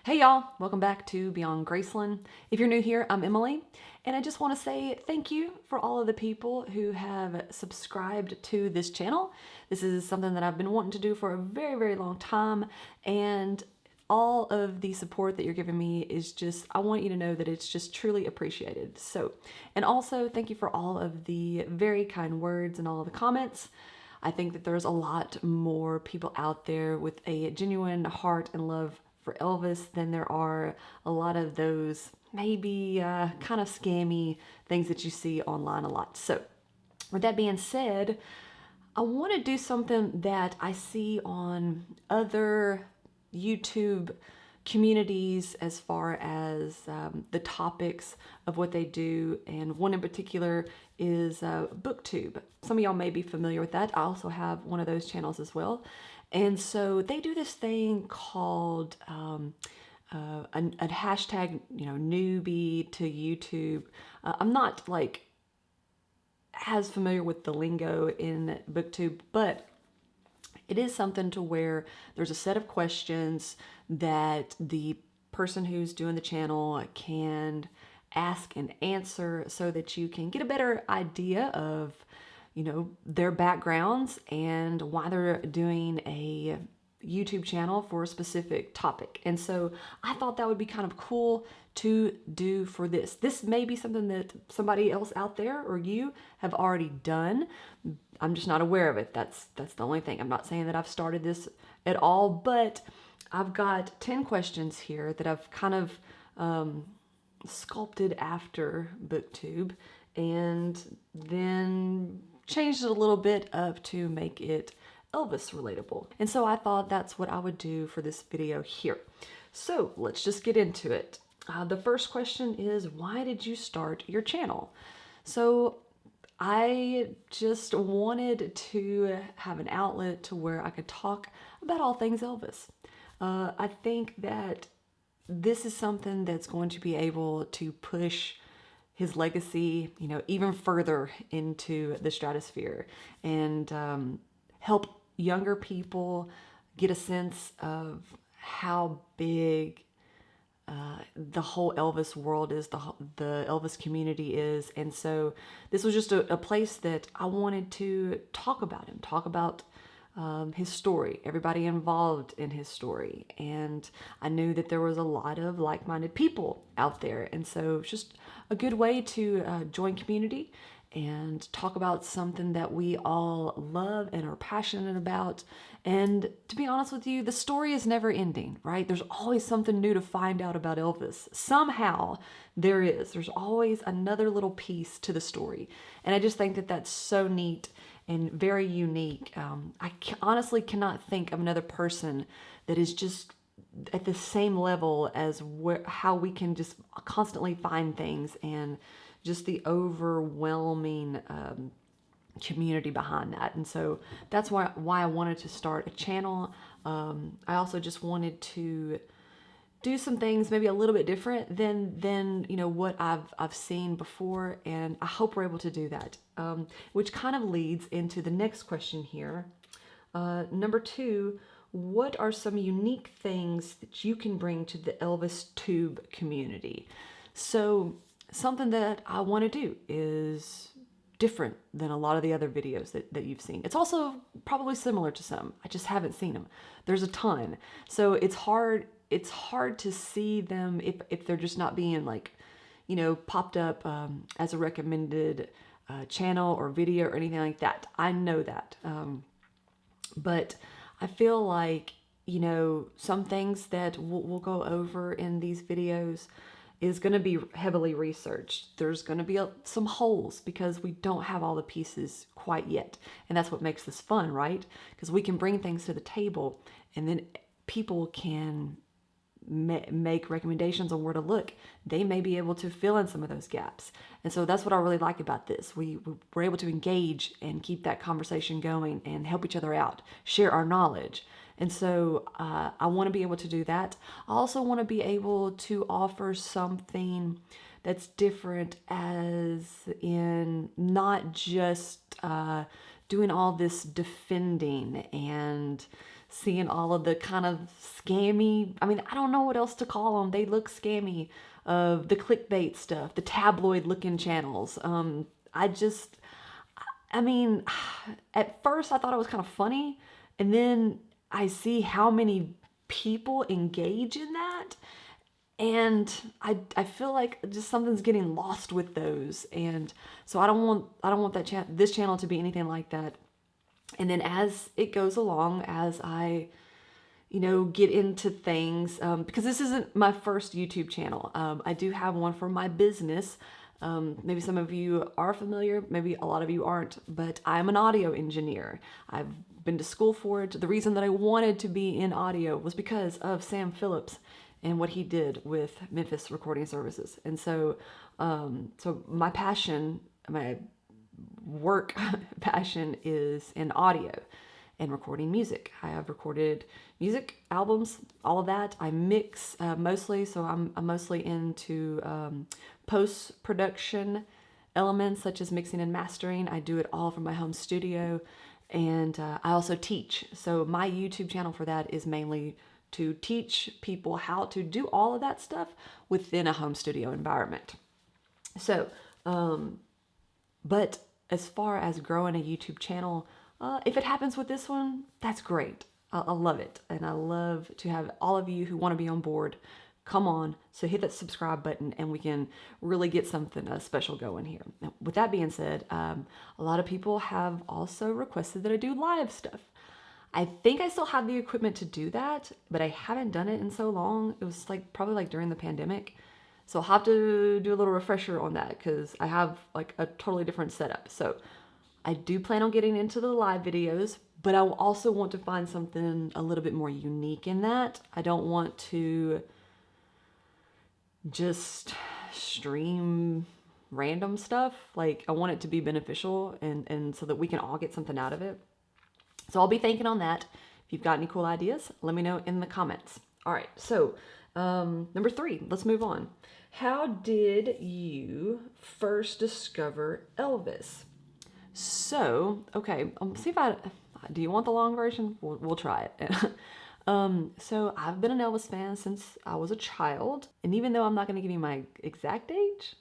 Hey y'all, welcome back to Beyond Graceland. If you're new here, I'm Emily, and I just want to say thank you for all of the people who have subscribed to this channel. This is something that I've been wanting to do for a very, very long time, and all of the support that you're giving me is just, I want you to know that it's just truly appreciated. So, and also thank you for all of the very kind words and all of the comments. I think that there's a lot more people out there with a genuine heart and love for Elvis than there are a lot of those maybe kind of scammy things that you see online a lot. So with that being said, I want to do something that I see on other YouTube communities as far as the topics of what they do, and one in particular is BookTube. Some of y'all may be familiar with that. I also have one of those channels as well, and so they do this thing called a hashtag, newbie to YouTube. I'm not like as familiar with the lingo in BookTube, but it is something to where there's a set of questions that the person who's doing the channel can ask and answer so that you can get a better idea of, their backgrounds and why they're doing a YouTube channel for a specific topic. And so I thought that would be kind of cool to do for this. This may be something that somebody else out there or you have already done. I'm just not aware of it. That's the only thing. I'm not saying that I've started this at all, but I've got 10 questions here that I've kind of sculpted after BookTube and then changed it a little bit up to make it Elvis relatable. And so I thought that's what I would do for this video here. So let's just get into it. The first question is, why did you start your channel? So I just wanted to have an outlet to where I could talk about all things Elvis. I think that this is something that's going to be able to push his legacy, even further into the stratosphere, and help younger people get a sense of how big the whole Elvis world is, the Elvis community is. And so this was just a place that I wanted to talk about him, talk about his story, everybody involved in his story. And I knew that there was a lot of like-minded people out there. And so it's just a good way to join community and talk about something that we all love and are passionate about. And to be honest with you, the story is never ending, right? There's always something new to find out about Elvis. Somehow there is. There's always another little piece to the story. And I just think that that's so neat and very unique. I honestly cannot think of another person that is just at the same level as how we can just constantly find things, and just the overwhelming community behind that. And so that's why I wanted to start a channel. I also just wanted to do some things maybe a little bit different than what I've seen before, and I hope we're able to do that. Which kind of leads into the next question here. Number 2, what are some unique things that you can bring to the Elvis-Tube community? So something that I want to do is different than a lot of the other videos that you've seen. It's also probably similar to some. I just haven't seen them. There's a ton. So it's hard to see them if they're just not being popped up as a recommended channel or video or anything like that. I know that. But I feel like, some things that we'll go over in these videos is going to be heavily researched. There's going to be some holes because we don't have all the pieces quite yet. And that's what makes this fun, right? Because we can bring things to the table and then people can make recommendations on where to look. They may be able to fill in some of those gaps. And so that's what I really like about this. We're able to engage and keep that conversation going and help each other out, share our knowledge. And so I want to be able to do that. I also want to be able to offer something that's different, as in not just doing all this defending and seeing all of the kind of scammy, I mean, I don't know what else to call them. They look scammy. The clickbait stuff, the tabloid looking channels. I mean, at first I thought it was kind of funny, and then I see how many people engage in that, and I feel like just something's getting lost with those, and so I don't want this channel to be anything like that. And then as it goes along, as I get into things, because this isn't my first YouTube channel. I do have one for my business. Maybe some of you are familiar, maybe a lot of you aren't, but I'm an audio engineer. I've been to school for it. The reason that I wanted to be in audio was because of Sam Phillips and what he did with Memphis Recording Services. And so, so my passion, my work passion is in audio and recording music. I have recorded music, albums, all of that. I mix mostly, so I'm mostly into post-production elements such as mixing and mastering. I do it all from my home studio, and I also teach. So my YouTube channel for that is mainly to teach people how to do all of that stuff within a home studio environment. So, but as far as growing a YouTube channel, if it happens with this one, that's great. I love it. And I love to have all of you who want to be on board come on. So hit that subscribe button and we can really get something special going here. Now, with that being said, a lot of people have also requested that I do live stuff. I think I still have the equipment to do that, but I haven't done it in so long. It was probably during the pandemic. So I'll have to do a little refresher on that because I have a totally different setup. So I do plan on getting into the live videos, but I also want to find something a little bit more unique in that. I don't want to just stream random stuff. I want it to be beneficial and so that we can all get something out of it. So I'll be thinking on that. If you've got any cool ideas, let me know in the comments. All right, so number 3, let's move on. How did you first discover Elvis? So, okay, see if do you want the long version? We'll try it. So I've been an Elvis fan since I was a child. And even though I'm not going to give you my exact age,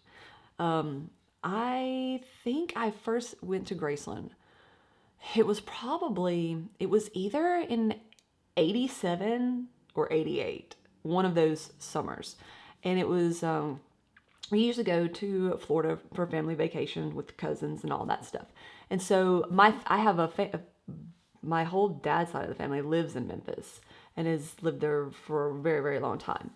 I think I first went to Graceland. It was either in 87 or 88, one of those summers. And it was, we used to go to Florida for family vacation with cousins and all that stuff. And so my whole dad's side of the family lives in Memphis and has lived there for a very, very long time.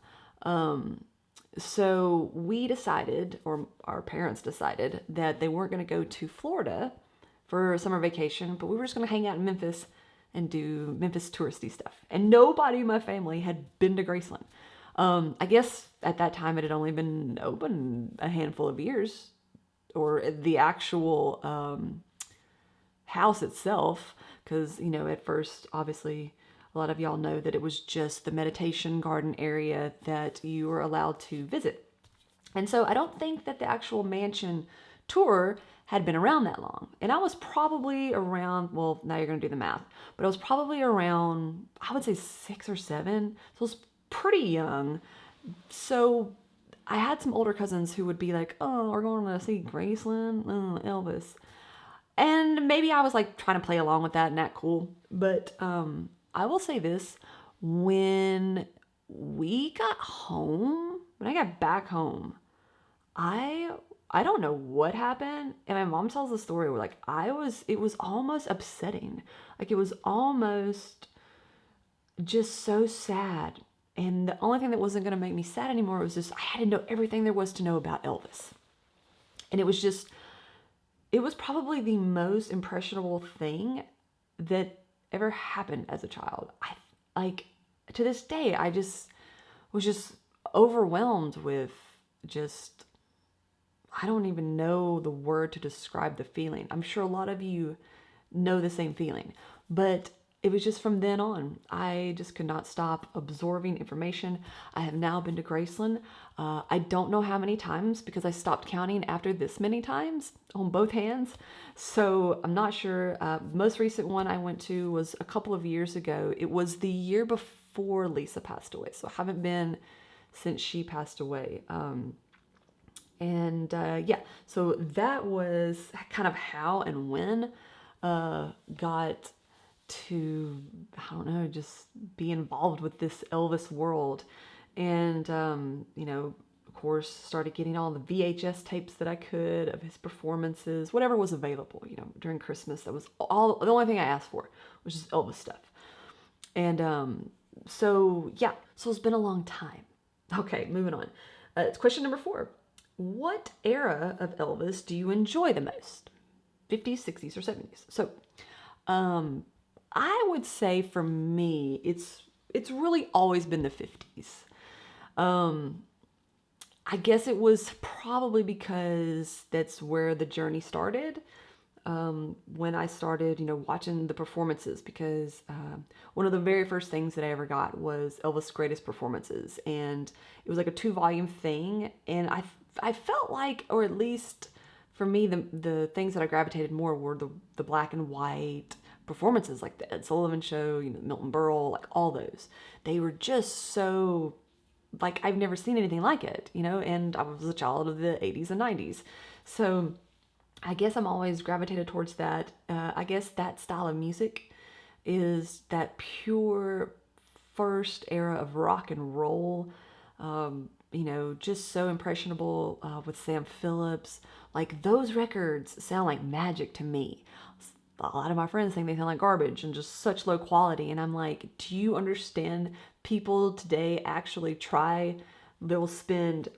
So we decided, or our parents decided, that they weren't going to go to Florida for summer vacation, but we were just going to hang out in Memphis and do Memphis touristy stuff. And nobody in my family had been to Graceland. I guess at that time it had only been open a handful of years, or the actual house itself, because, at first, obviously, a lot of y'all know that it was just the meditation garden area that you were allowed to visit. And so I don't think that the actual mansion tour had been around that long. And I was probably around, well, now you're going to do the math, but I was probably around, I would say 6 or 7. So I was pretty young. So I had some older cousins who would be like, oh, we're going to see Graceland, Elvis. And maybe I was trying to play along with that and act cool. But I will say this, when we got home, when I got back home, I don't know what happened. And my mom tells the story where it was almost upsetting. It was almost just so sad. And the only thing that wasn't going to make me sad anymore was just, I had to know everything there was to know about Elvis. And it was probably the most impressionable thing that ever happened as a child. To this day, I just was just overwhelmed with just, I don't even know the word to describe the feeling. I'm sure a lot of you know the same feeling, but it was just from then on, I just could not stop absorbing information. I have now been to Graceland. I don't know how many times because I stopped counting after this many times on both hands. So I'm not sure. Most recent one I went to was a couple of years ago. It was the year before Lisa passed away. So I haven't been since she passed away. Yeah, so that was kind of how and when got to, I don't know, just be involved with this Elvis world. And, you know, of course, started getting all the VHS tapes that I could of his performances, whatever was available, you know, during Christmas. That was the only thing I asked for, which is Elvis stuff. And so, yeah, so it's been a long time. Okay, moving on. It's question number 4. What era of Elvis do you enjoy the most? 50s, 60s, or 70s? So, I would say for me, it's really always been the 50s. I guess it was probably because that's where the journey started. When I started, you know, watching the performances, because one of the very first things that I ever got was Elvis' Greatest Performances, and it was like a 2-volume thing, and I felt like, or at least for me, the things that I gravitated more were the black and white performances, like the Ed Sullivan Show, you know, Milton Berle, like all those. They were just so, like, I've never seen anything like it, you know, and I was a child of the 80s and 90s. So I guess I'm always gravitated towards that. I guess that style of music is that pure first era of rock and roll. You know, just so impressionable with Sam Phillips. Like, those records sound like magic to me. A lot of my friends think they sound like garbage and just such low quality. And I'm like, do you understand? People today actually try, they'll spend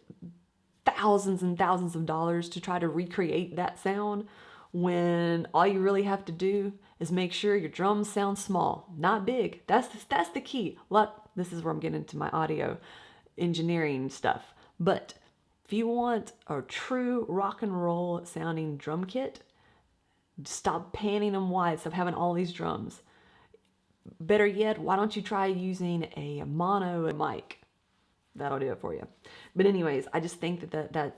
thousands and thousands of dollars to try to recreate that sound, when all you really have to do is make sure your drums sound small, not big. That's the key. This is where I'm getting into my audio engineering stuff. But if you want a true rock and roll sounding drum kit, stop panning them wide, stop having all these drums. Better yet, why don't you try using a mono mic? That'll do it for you. But anyways, I just think that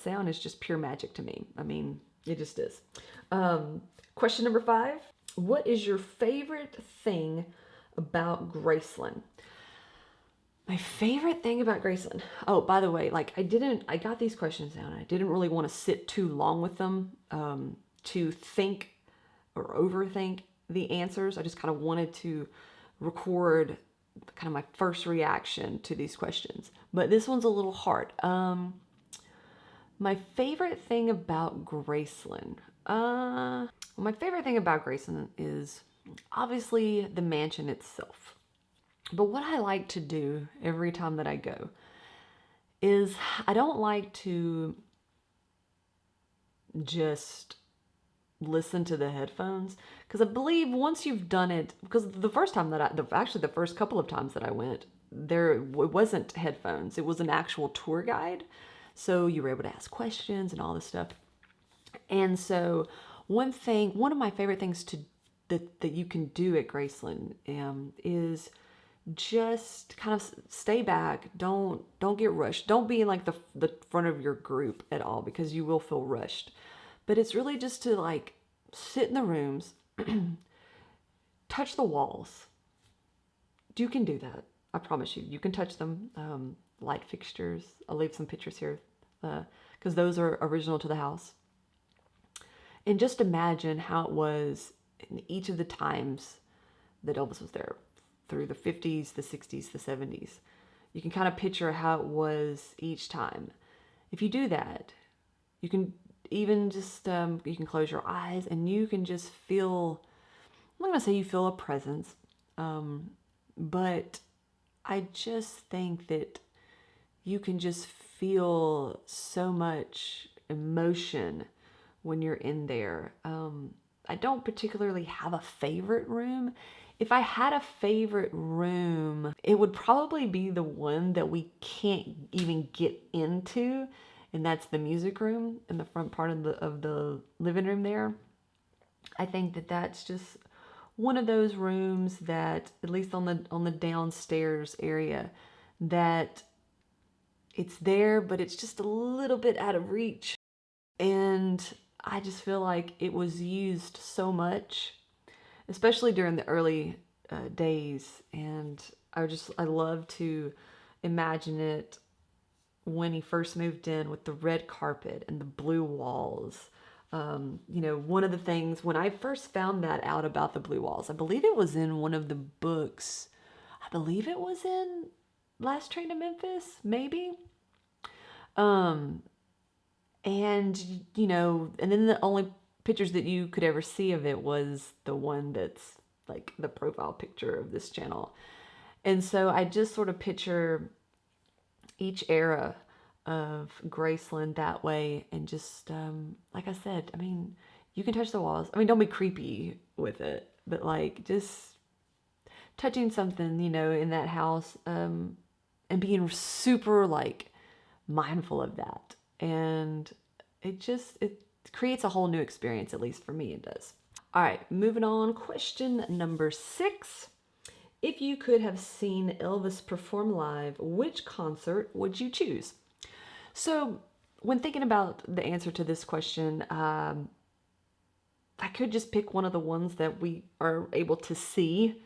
sound is just pure magic to me. I mean, it just is. Question number 5. What is your favorite thing about Graceland? My favorite thing about Graceland. Oh, by the way, like I got these questions down. I didn't really want to sit too long with them to think or overthink the answers. I just kind of wanted to record kind of my first reaction to these questions. But this one's a little hard. My favorite thing about Graceland. Well, my favorite thing about Graceland is obviously the mansion itself. But what I like to do every time that I go is I don't like to just listen to the headphones, because I believe once you've done it, because the first time that actually the first couple of times that I went, it wasn't headphones, it was an actual tour guide, so you were able to ask questions and all this stuff. And so one of my favorite things that you can do at Graceland is just kind of stay back. Don't get rushed. Don't be in like the front of your group at all, because you will feel rushed. But it's really just to like sit in the rooms, touch the walls. You can do that. I promise you. You can touch them. Light fixtures. I'll leave some pictures here because those are original to the house. And just imagine how it was in each of the times that Elvis was there, through the 50s, the 60s, the 70s. You can kind of picture how it was each time. If you do that, you can even just, you can close your eyes and you can just feel, I'm not going to say you feel a presence, but I just think that you can just feel so much emotion when you're in there. I don't particularly have a favorite room. If I had a favorite room, it would probably be the one that we can't even get into, and that's the music room in the front part of the living room there. I think that that's just one of those rooms that, at least on the downstairs area, that it's there, but it's just a little bit out of reach. And I just feel like it was used so much, especially during the early days. And I love to imagine it when he first moved in with the red carpet and the blue walls. One of the things when I first found that out about the blue walls, I believe it was in one of the books. I believe it was in Last Train to Memphis, maybe. And then the only pictures that you could ever see of it was the one that's like the profile picture of this channel. And so I just sort of picture each era of Graceland that way, and just like I said, I mean, you can touch the walls. I mean, don't be creepy with it, but like just touching something, in that house, and being super like mindful of that. And it creates a whole new experience, at least for me it does. All right, moving on. Question number 6. If you could have seen Elvis perform live, which concert would you choose? So when thinking about the answer to this question, I could just pick one of the ones that we are able to see,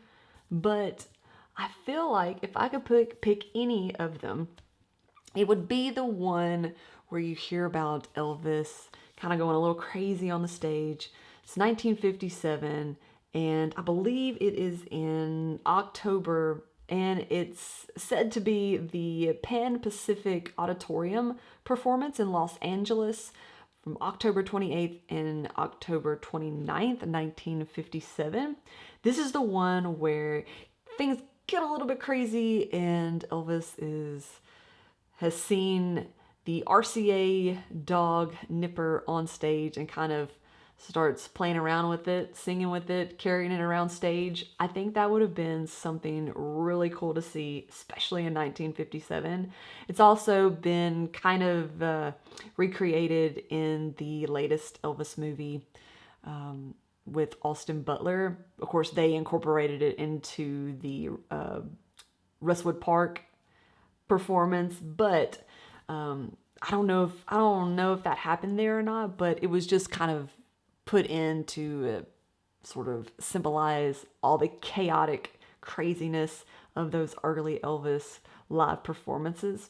but I feel like if I could pick any of them, it would be the one where you hear about Elvis kind of going a little crazy on the stage. It's 1957, and I believe it is in October, and it's said to be the Pan Pacific Auditorium performance in Los Angeles from October 28th and October 29th, 1957. This is the one where things get a little bit crazy, and Elvis has seen the RCA dog Nipper on stage and kind of starts playing around with it, singing with it, carrying it around stage. I think that would have been something really cool to see, especially in 1957. It's also been kind of recreated in the latest Elvis movie with Austin Butler. Of course, they incorporated it into the Westwood Park performance, but I don't know if that happened there or not, but it was just kind of put in to sort of symbolize all the chaotic craziness of those early Elvis live performances.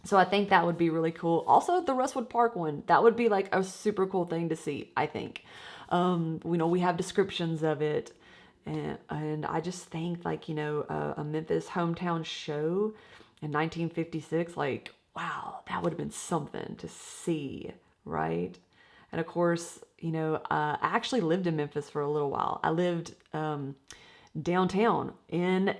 So I think that would be really cool. Also, the Westwood Park one, that would be like a super cool thing to see, I think. We have descriptions of it, and I just think like, a Memphis hometown show in 1956, like, wow, that would have been something to see, right? And of course, I actually lived in Memphis for a little while. I lived downtown in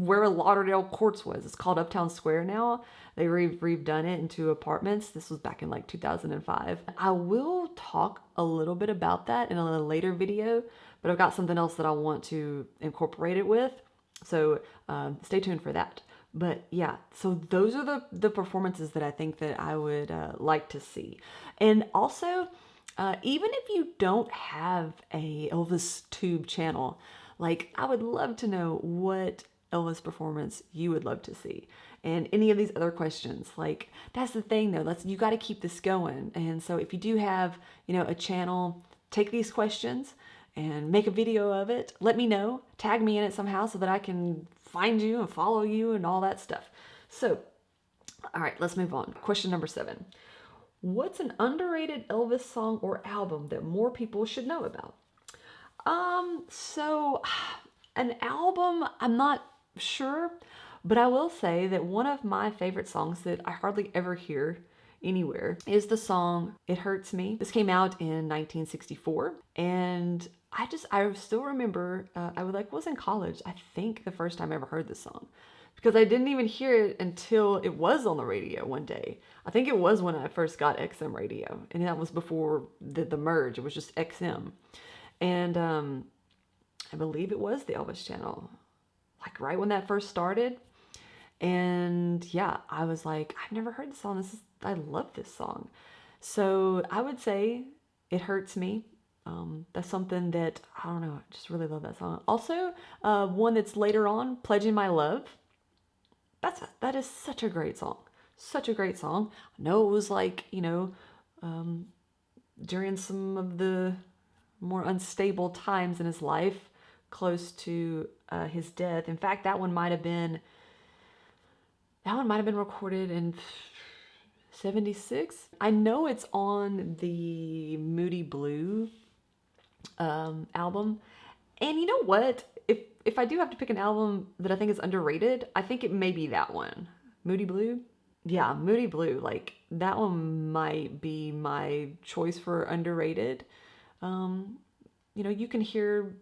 where Lauderdale Courts was. It's called Uptown Square now. They redone it into apartments. This was back in like 2005. I will talk a little bit about that in a later video, but I've got something else that I want to incorporate it with. So stay tuned for that. But yeah, so those are the performances that I think that I would like to see. And also, even if you don't have a Elvis-Tube channel, like, I would love to know what Elvis performance you would love to see. And any of these other questions, like, that's the thing though, you got to keep this going. And so if you do have, a channel, take these questions and make a video of it. Let me know, tag me in it somehow so that I can find you and follow you and all that stuff. So, all right, let's move on. Question number 7. What's an underrated Elvis song or album that more people should know about? So an album, I'm not sure, but I will say that one of my favorite songs that I hardly ever hear anywhere is the song It Hurts Me. This came out in 1964, and I still remember, I was in college, I think, the first time I ever heard this song, because I didn't even hear it until it was on the radio one day. I think it was when I first got XM radio, and that was before the merge. It was just XM. And I believe it was the Elvis Channel, like right when that first started. And yeah, I was like, I've never heard this song. I love this song. So I would say It Hurts Me. That's something that, I don't know, I just really love that song. Also, one that's later on, Pledging My Love. That is such a great song. Such a great song. I know it was like, you know, during some of the more unstable times in his life, close to his death. In fact, that one might have been recorded in 76. I know it's on the Moody Blue album. And you know what? If I do have to pick an album that I think is underrated, I think it may be that one. Moody Blue? Yeah, Moody Blue. Like, that one might be my choice for underrated. You know, you can hear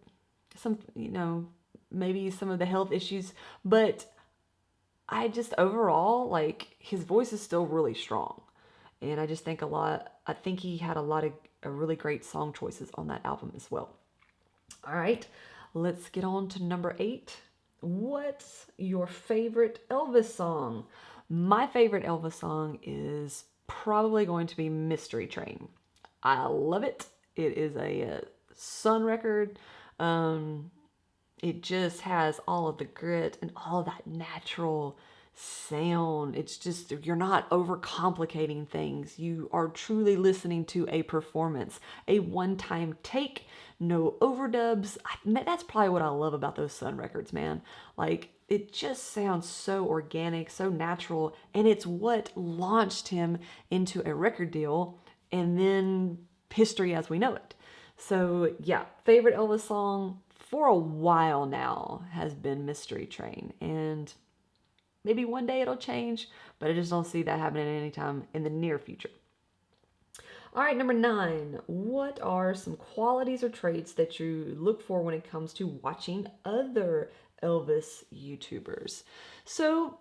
some, you know, maybe some of the health issues, but I just overall, like, his voice is still really strong. And I just think I think he had a lot of really great song choices on that album as well. All right, let's get on to number 8. What's your favorite Elvis song? My favorite Elvis song is probably going to be Mystery Train. I love it. It is a Sun record. It just has all of the grit and all of that natural sound. It's just, you're not overcomplicating things. You are truly listening to a performance, a one-time take, no overdubs. That's probably what I love about those Sun records, man. Like, it just sounds so organic, so natural, and it's what launched him into a record deal and then history as we know it. So yeah, favorite Elvis song for a while now has been Mystery Train, and maybe one day it'll change, but I just don't see that happening anytime in the near future. All right, number 9. What are some qualities or traits that you look for when it comes to watching other Elvis YouTubers? So,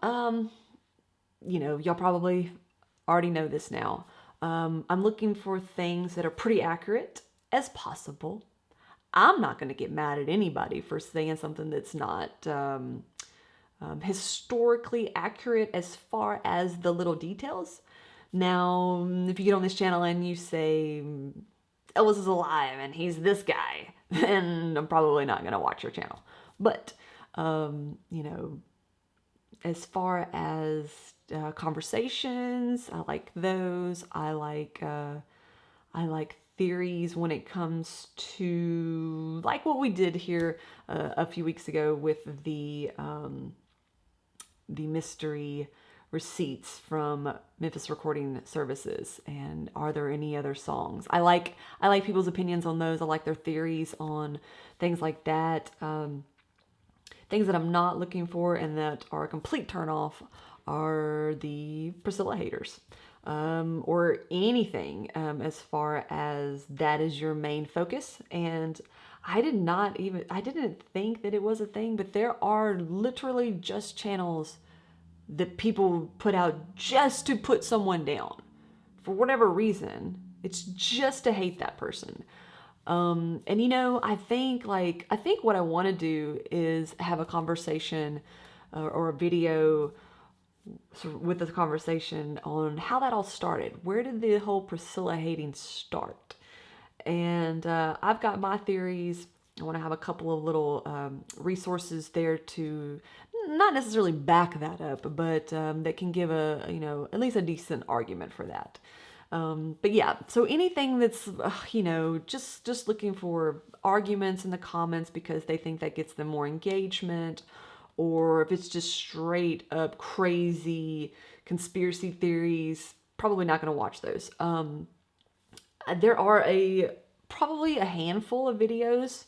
you know, y'all probably already know this now. I'm looking for things that are pretty accurate as possible. I'm not going to get mad at anybody for saying something that's not historically accurate as far as the little details. Now, if you get on this channel and you say Elvis is alive and he's this guy, then I'm probably not going to watch your channel. But, you know, as far as conversations, I like those. I like theories when it comes to, like what we did here a few weeks ago with the mystery receipts from Memphis Recording Services, and are there any other songs? I like people's opinions on those. I like their theories on things like that. Things that I'm not looking for and that are a complete turnoff are the Priscilla haters, or anything as far as that is your main focus. And I didn't think that it was a thing, but there are literally just channels that people put out just to put someone down for whatever reason. It's just to hate that person. And you know, I think what I want to do is have a conversation or a video with this conversation on how that all started. Where did the whole Priscilla hating start? And I've got my theories. I want to have a couple of little resources there to not necessarily back that up, but that can give a, you know, at least a decent argument for that. But yeah, so anything that's, you know, just looking for arguments in the comments because they think that gets them more engagement, or if it's just straight up crazy conspiracy theories, probably not going to watch those. There are probably a handful of videos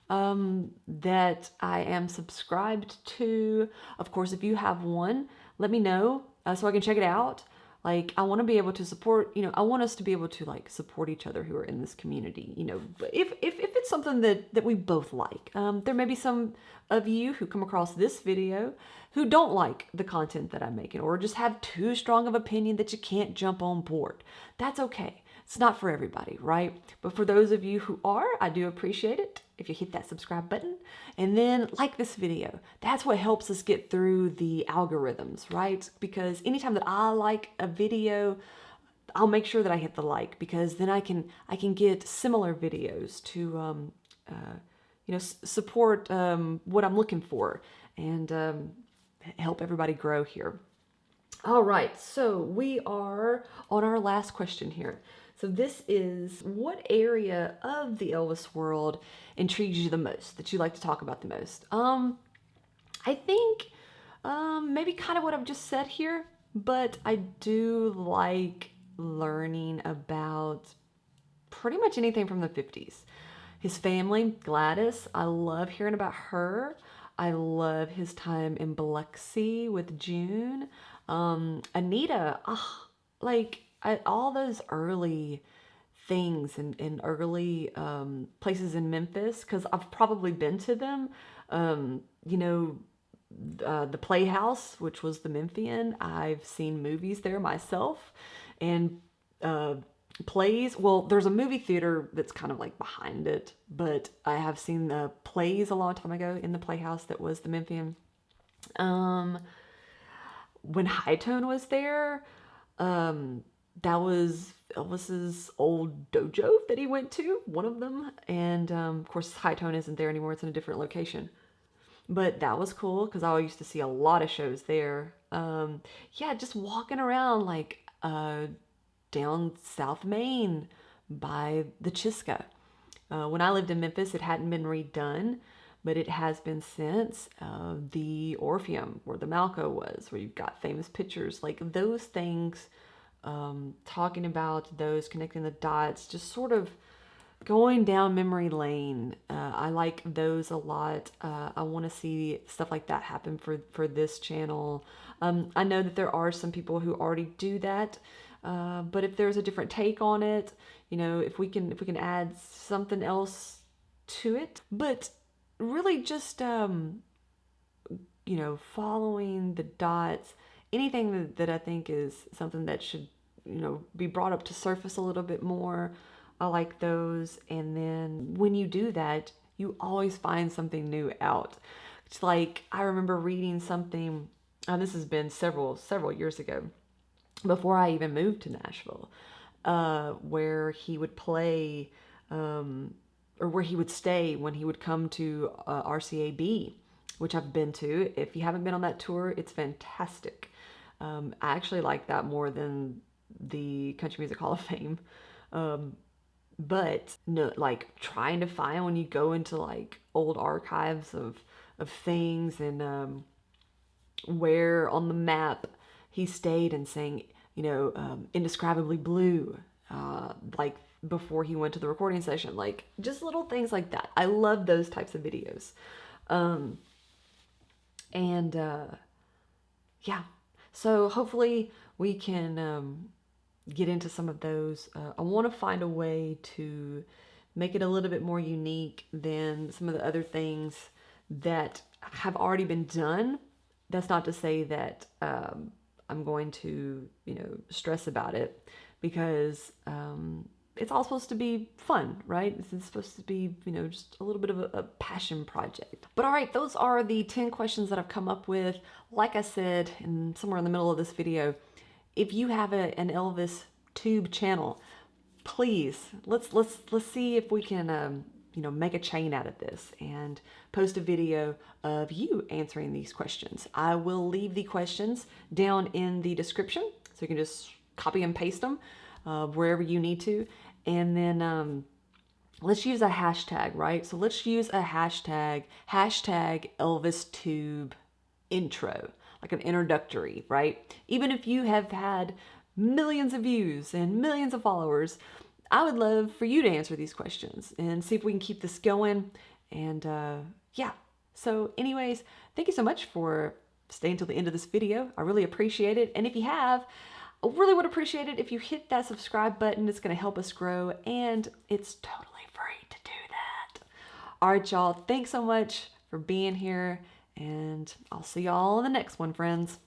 that I am subscribed to. Of course, if you have one, let me know so I can check it out. Like, I want to be able to support, you know, I want us to be able to, like, support each other who are in this community, you know, if it's something that we both like. There may be some of you who come across this video who don't like the content that I'm making, or just have too strong of opinion that you can't jump on board. That's okay. It's not for everybody, right? But for those of you who are, I do appreciate it if you hit that subscribe button and then like this video. That's what helps us get through the algorithms, right? Because anytime that I like a video, I'll make sure that I hit the like, because then I can get similar videos to support what I'm looking for, and help everybody grow here. All right, so we are on our last question here. So this is, what area of the Elvis world intrigues you the most, that you like to talk about the most? I think maybe kind of what I've just said here, but I do like learning about pretty much anything from the 50s. His family, Gladys, I love hearing about her. I love his time in Biloxi with June. Anita, all those early things and early places in Memphis, because I've probably been to them. The Playhouse, which was the Memphian. I've seen movies there myself, and plays. Well, there's a movie theater that's kind of like behind it, but I have seen the plays a long time ago in the Playhouse that was the Memphian. When Hightone was there, that was Elvis's old dojo that he went to, one of them. And of course, Hightone isn't there anymore. It's in a different location. But that was cool, because I used to see a lot of shows there. Yeah, just walking around like down South Main by the Chiska. When I lived in Memphis, it hadn't been redone, but it has been since. The Orpheum, where the Malco was, where you've got famous pictures, like those things, talking about those, connecting the dots, just sort of going down memory lane. I like those a lot. I want to see stuff like that happen for this channel. I know that there are some people who already do that, but if there's a different take on it, if we can add something else to it, but really just following the dots, anything that I think is something that should be brought up to surface a little bit more. I like those. And then when you do that, you always find something new out. It's like, I remember reading something, this has been several years ago, before I even moved to Nashville, where he would play, or where he would stay when he would come to RCAB, which I've been to. If you haven't been on that tour, it's fantastic. I actually like that more than the Country Music Hall of Fame. But no, like trying to find, when you go into like old archives of things, and where on the map he stayed and sang, Indescribably Blue, like before he went to the recording session, like just little things like that. I love those types of videos. Yeah, so hopefully we can get into some of those. I want to find a way to make it a little bit more unique than some of the other things that have already been done. That's not to say that I'm going to, stress about it, because it's all supposed to be fun, right? It's supposed to be, just a little bit of a passion project. But all right, those are the 10 questions that I've come up with. Like I said, somewhere in the middle of this video, if you have an Elvis-Tube channel, please let's see if we can make a chain out of this and post a video of you answering these questions. I will leave the questions down in the description, so you can just copy and paste them wherever you need to. And then let's use a hashtag, right? So let's use a hashtag ElvisTube intro, like an introductory, right? Even if you have had millions of views and millions of followers, I would love for you to answer these questions and see if we can keep this going. And yeah, so anyways, thank you so much for staying till the end of this video. I really appreciate it. And if you have, I really would appreciate it if you hit that subscribe button. It's going to help us grow, and it's totally free to do that. All right, y'all, thanks so much for being here, and I'll see y'all in the next one, friends.